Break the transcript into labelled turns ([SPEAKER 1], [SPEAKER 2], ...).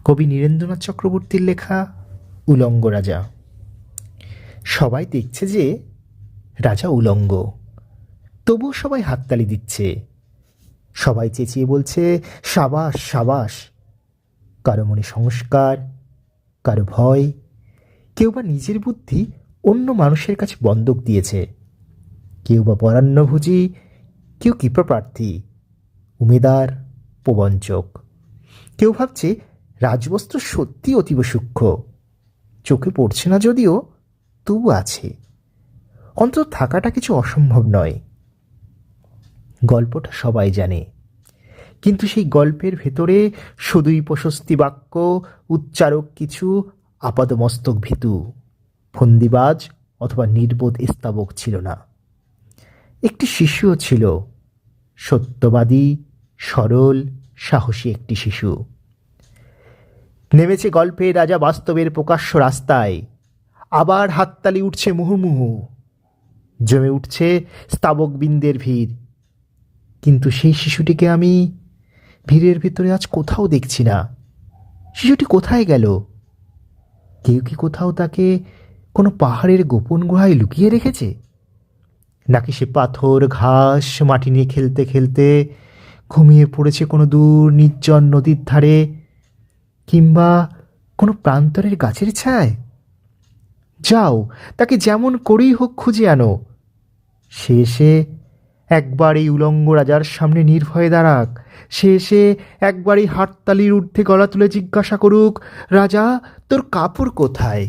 [SPEAKER 1] কবি নীরেন্দ্রনাথ চক্রবর্তীর লেখা উলঙ্গ রাজা। সবাই দেখছে যে রাজা উলঙ্গ, তবুও সবাই হাততালি দিচ্ছে। সবাই চেঁচিয়ে বলছে সাবাস সাবাস। কারো মনে সংস্কার, কারো ভয়, কেউ বা নিজের বুদ্ধি অন্য মানুষের কাছে বন্ধক দিয়েছে। কেউ বা বরান্নভোজী, কেউ কৃপাপ্রার্থী, উমেদার, প্রবঞ্চক। কেউ ভাবছে রাজবস্ত্র সত্যি অতীব সূক্ষ্ম, চোখে পড়ছে না যদিও, তবু আছে। অন্তত থাকাটা কিছু অসম্ভব নয়। গল্পটা সবাই জানে, কিন্তু সেই গল্পের ভেতরে শুধুই প্রশস্তি বাক্য, উচ্চারক কিছু আপাদমস্তক ভীতু, ফন্দিবাজ অথবা নির্বোধ স্তাবক ছিল না। একটি শিশুও ছিল, সত্যবাদী, সরল, সাহসী একটি শিশু। নেমেছে গল্পের রাজা বাস্তবের প্রকাশ্য রাস্তায়। আবার হাততালি উঠছে মুহুর্মুহু, জমে উঠছে স্তাবকবৃন্দের ভিড়। কিন্তু সেই শিশুটিকে আমি ভিড়ের ভিতরে আজ কোথাও দেখছি না। শিশুটি কোথায় গেল? কেউ কি কোথাও তাকে কোনো পাহাড়ের গোপন গুহায় লুকিয়ে রেখেছে? নাকি সে পাথর, ঘাস, মাটি নিয়ে খেলতে খেলতে ঘুমিয়ে পড়েছে কোনো দূর নির্জন নদীর ধারে, কিংবা কোনো প্রান্তরের গাছের ছায়ায়? যাও, তাকে যেমন করেই হোক খুঁজে আনো। সে এসে একবার এই উলঙ্গ রাজার সামনে নির্ভয়ে দাঁড়াক। সে এসে একবার এই হাততালির ঊর্ধ্বে গলা তুলে জিজ্ঞাসা করুক, রাজা, তোর কাপড় কোথায়?